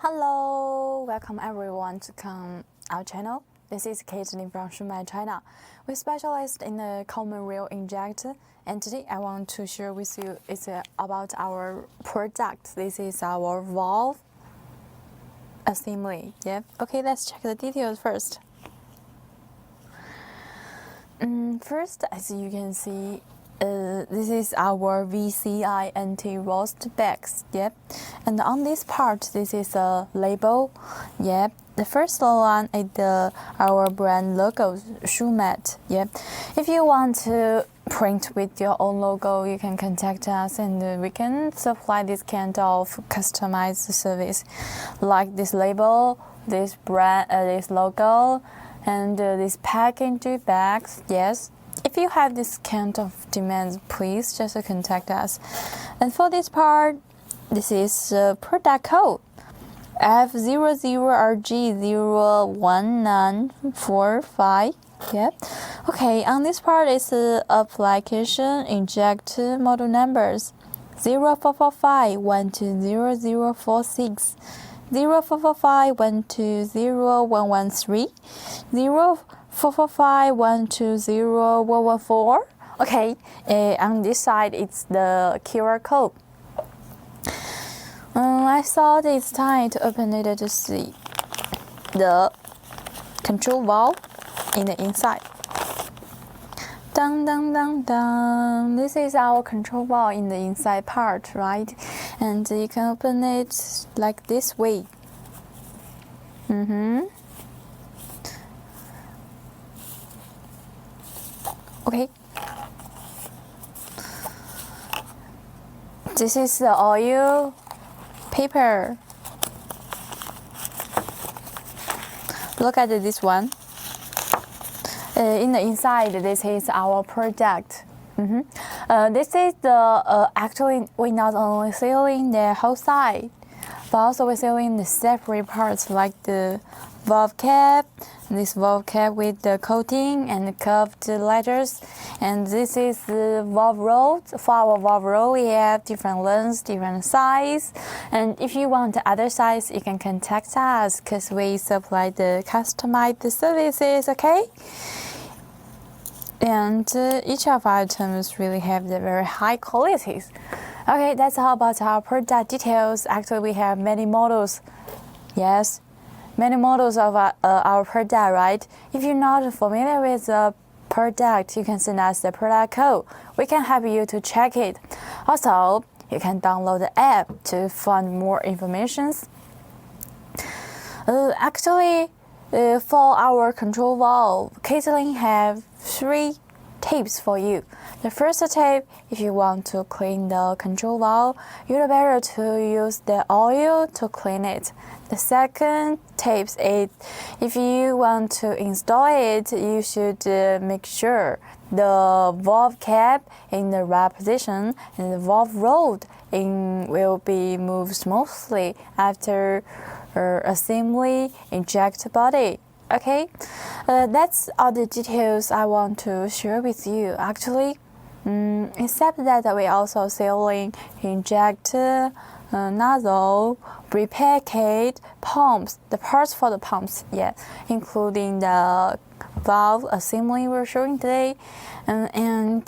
Hello, welcome everyone to our channel. This is Caitlin from Shumatt, China. We specialize in the common rail injector, and today I want to share with you about our product. This is our valve assembly. Yeah. Okay, let's check the details first. First, as you can see, this is our VCI anti-rust bags, yep. And on this part, this is a label, yep. The first one is our brand logo, Shumatt, yep. If you want to print with your own logo, you can contact us and we can supply this kind of customized service, like this label, this brand, this logo, and this packaging bags, yes. If you have this kind of demands, please just contact us. And for this part, this is product code F00RJ01945. Yep. Okay, on this part is application injector model numbers 0445120046, 0445120113, 0445120114. Okay, on this side it's the QR code. I thought it's time to open it to see the control valve in the inside. Dun dun dun dun. This is our control valve in the inside part, right? And you can open it like this way. Okay. This is the oil paper. Look at this one. In the inside, this is our product. This is the actually we not only selling the whole side, but also we're selling the separate parts like the valve cap, this valve cap with the coating and the curved letters, and this is the valve roll. For our valve roll, we have different lengths, different size, and if you want the other size, you can contact us because we supply the customized services. Okay. And each of our items really have the very high qualities. Okay, that's all about our product details. Actually, we have many models. Yes, many models of our product, right? If you're not familiar with the product, you can send us the product code. We can help you to check it. Also, you can download the app to find more information. Actually, for our control valve, Caitlin have 3 tips for you. The first tip, if you want to clean the control valve, you'd better to use the oil to clean it. The second tip is, if you want to install it, you should make sure the valve cap in the right position and the valve rod will be moved smoothly after assembly inject body. Okay, that's all the details I want to share with you. Actually, except that we also selling injector, nozzle, prepackaged pumps, the parts for the pumps, yeah, including the valve assembly we're showing today, and